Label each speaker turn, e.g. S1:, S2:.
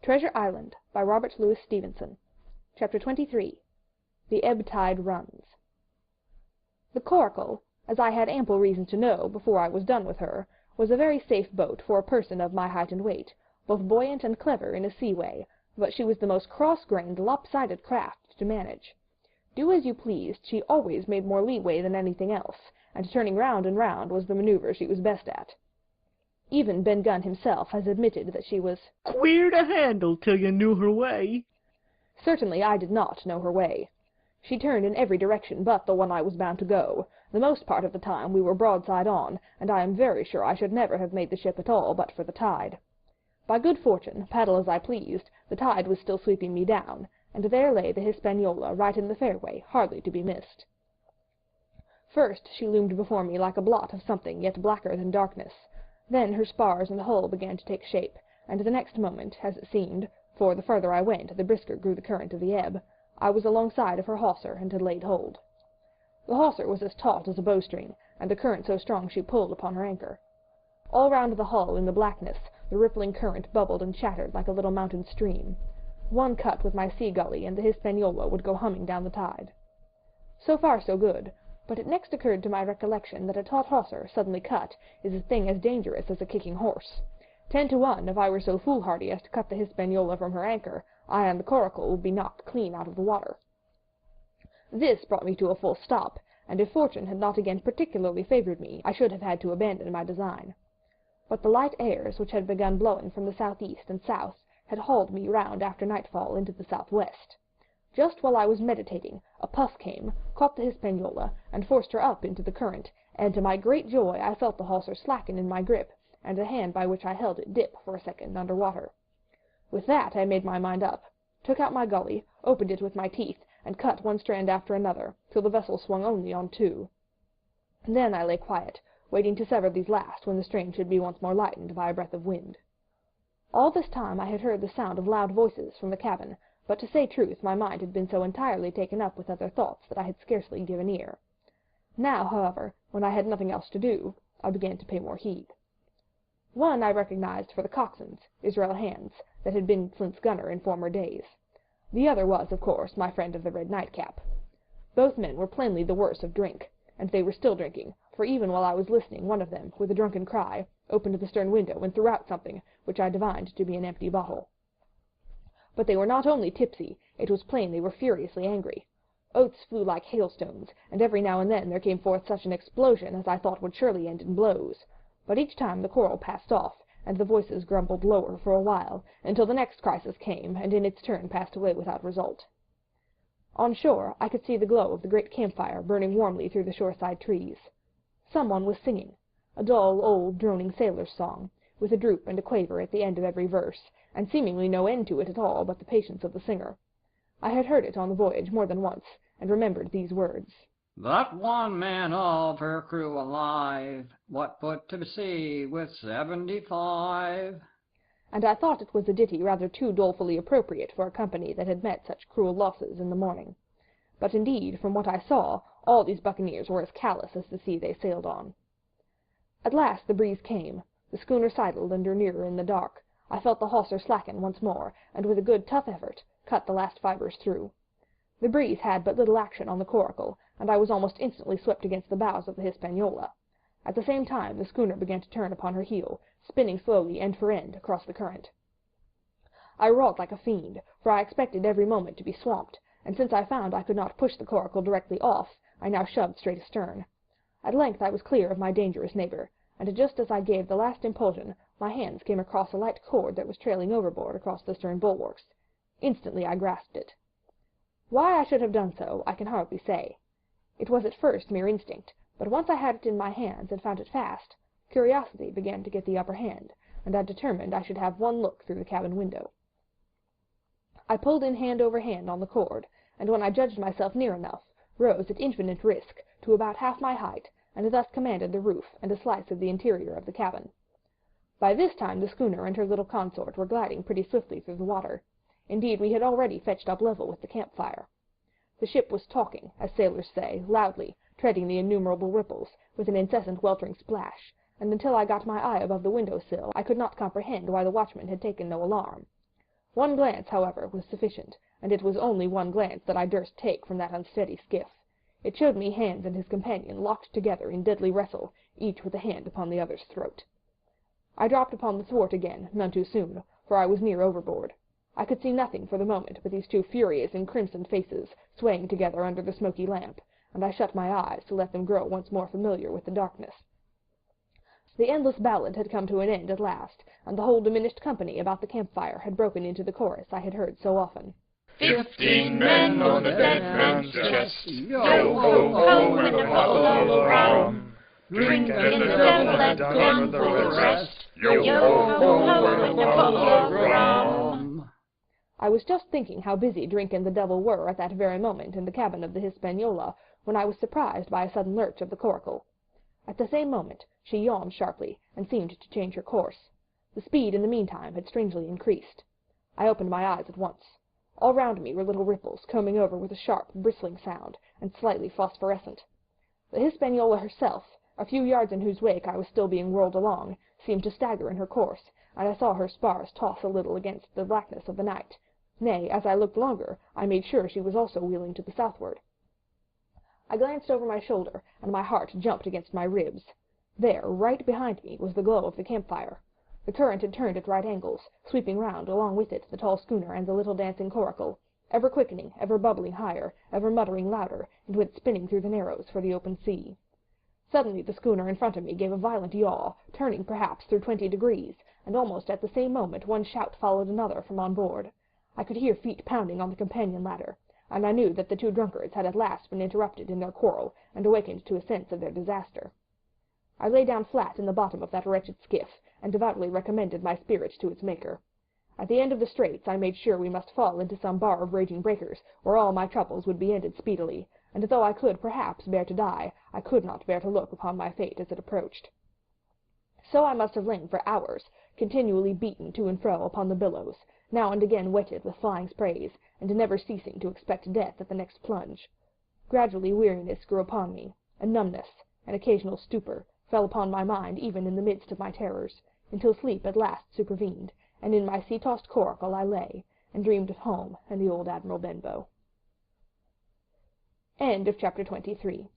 S1: Treasure Island, by Robert Louis Stevenson. Chapter 23. The Ebb-Tide Runs. The Coracle, as I had ample reason to know before I was done with her, was a very safe boat for a person of my height and weight, both buoyant and clever in a sea-way, but she was the most cross-grained, lopsided craft to manage. Do as you pleased, she always made more leeway than anything else, and turning round and round was the manoeuvre she was best at. Even Ben Gunn himself has admitted that she was
S2: queer to handle till you knew her way.
S1: Certainly I did not know her way. She turned in every direction but the one I was bound to go. The most part of the time we were broadside on, and I am very sure I should never have made the ship at all but for the tide. By good fortune, paddle as I pleased, the tide was still sweeping me down, and there lay the Hispaniola right in the fairway, hardly to be missed. First she loomed before me like a blot of something yet blacker than darkness. Then her spars and hull began to take shape, and the next moment, as it seemed, for the further I went the brisker grew the current of the ebb, I was alongside of her hawser and had laid hold. The hawser was as taut as a bowstring, and the current so strong she pulled upon her anchor. All round the hull in the blackness the rippling current bubbled and chattered like a little mountain stream. One cut with my sea gully and the Hispaniola would go humming down the tide. So far so good, but it next occurred to my recollection that a taut hawser suddenly cut is a thing as dangerous as a kicking horse. 10 to 1, if I were so foolhardy as to cut the Hispaniola from her anchor, I and the Coracle would be knocked clean out of the water. This brought me to a full stop, and if fortune had not again particularly favoured me, I should have had to abandon my design. But the light airs which had begun blowing from the southeast and south had hauled me round after nightfall into the southwest. Just while I was meditating, a puff came, caught the Hispaniola, and forced her up into the current, and to my great joy I felt the hawser slacken in my grip, and the hand by which I held it dip for a second under water. With that I made my mind up, took out my gully, opened it with my teeth, and cut one strand after another, till the vessel swung only on 2. Then I lay quiet, waiting to sever these last when the strain should be once more lightened by a breath of wind. All this time I had heard the sound of loud voices from the cabin, but to say truth my mind had been so entirely taken up with other thoughts that I had scarcely given ear. Now, however, when I had nothing else to do, I began to pay more heed. One I recognized for the coxswain's, Israel Hands, that had been Flint's gunner in former days. The other was, of course, my friend of the red nightcap. Both men were plainly the worse of drink, and they were still drinking, for even while I was listening one of them, with a drunken cry, opened the stern window and threw out something which I divined to be an empty bottle. But they were not only tipsy, it was plain they were furiously angry. Oaths flew like hailstones, and every now and then there came forth such an explosion as I thought would surely end in blows. But each time the quarrel passed off, and the voices grumbled lower for a while, until the next crisis came, and in its turn passed away without result. On shore I could see the glow of the great campfire burning warmly through the shoreside trees. Someone was singing, a dull, old, droning sailor's song, with a droop and a quaver at the end of every verse, and seemingly no end to it at all but the patience of the singer. I had heard it on the voyage more than once, and remembered these words.
S3: "But one man of her crew alive, what put to sea with 75?
S1: And I thought it was a ditty rather too dolefully appropriate for a company that had met such cruel losses in the morning. But indeed, from what I saw, all these buccaneers were as callous as the sea they sailed on. At last the breeze came, the schooner sidled and drew nearer in the dark. I felt the hawser slacken once more, and with a good tough effort, cut the last fibres through. The breeze had but little action on the Coracle, and I was almost instantly swept against the bows of the Hispaniola. At the same time the schooner began to turn upon her heel, spinning slowly end for end across the current. I wrought like a fiend, for I expected every moment to be swamped, and since I found I could not push the Coracle directly off, I now shoved straight astern. At length I was clear of my dangerous neighbour, and just as I gave the last impulsion, my hands came across a light cord that was trailing overboard across the stern bulwarks. Instantly I grasped it. Why I should have done so, I can hardly say. It was at first mere instinct, but once I had it in my hands and found it fast, curiosity began to get the upper hand, and I determined I should have one look through the cabin window. I pulled in hand over hand on the cord, and when I judged myself near enough, rose at infinite risk to about half my height, and thus commanded the roof and a slice of the interior of the cabin. By this time the schooner and her little consort were gliding pretty swiftly through the water. Indeed, we had already fetched up level with the campfire. The ship was talking, as sailors say, loudly, treading the innumerable ripples, with an incessant weltering splash, and until I got my eye above the window-sill I could not comprehend why the watchman had taken no alarm. One glance, however, was sufficient, and it was only one glance that I durst take from that unsteady skiff. It showed me Hans and his companion locked together in deadly wrestle, each with a hand upon the other's throat. I dropped upon the thwart again, none too soon, for I was near overboard. I could see nothing for the moment but these two furious and crimsoned faces swaying together under the smoky lamp, and I shut my eyes to let them grow once more familiar with the darkness. The endless ballad had come to an end at last, and the whole diminished company about the campfire had broken into the chorus I had heard so often.
S4: 15 men on the dead man's chest, yo-ho-ho and a bottle of rum. Drink and the devil had gone for the rest, yo-ho-ho and a bottle of rum.
S1: I was just thinking how busy Drink and the devil were at that very moment in the cabin of the Hispaniola, when I was surprised by a sudden lurch of the coracle. At the same moment she yawned sharply, and seemed to change her course. The speed in the meantime had strangely increased. I opened my eyes at once. All round me were little ripples, combing over with a sharp, bristling sound, and slightly phosphorescent. The Hispaniola herself, a few yards in whose wake I was still being whirled along, seemed to stagger in her course, and I saw her spars toss a little against the blackness of the night. Nay, as I looked longer, I made sure she was also wheeling to the southward. I glanced over my shoulder, and my heart jumped against my ribs. There, right behind me, was the glow of the campfire. The current had turned at right angles, sweeping round along with it the tall schooner and the little dancing coracle, ever quickening, ever bubbling higher, ever muttering louder, and went spinning through the narrows for the open sea. Suddenly the schooner in front of me gave a violent yaw, turning perhaps through 20 degrees, and almost at the same moment one shout followed another from on board. I could hear feet pounding on the companion ladder, and I knew that the two drunkards had at last been interrupted in their quarrel, and awakened to a sense of their disaster. I lay down flat in the bottom of that wretched skiff, and devoutly recommended my spirit to its Maker. At the end of the straits I made sure we must fall into some bar of raging breakers, where all my troubles would be ended speedily, and though I could perhaps bear to die, I could not bear to look upon my fate as it approached. So I must have lain for hours, continually beaten to and fro upon the billows, now and again wetted with flying sprays, and never ceasing to expect death at the next plunge. Gradually weariness grew upon me, a numbness, an occasional stupor, fell upon my mind even in the midst of my terrors, until sleep at last supervened, and in my sea-tossed coracle I lay, and dreamed of home and the old Admiral Benbow. End of chapter 23.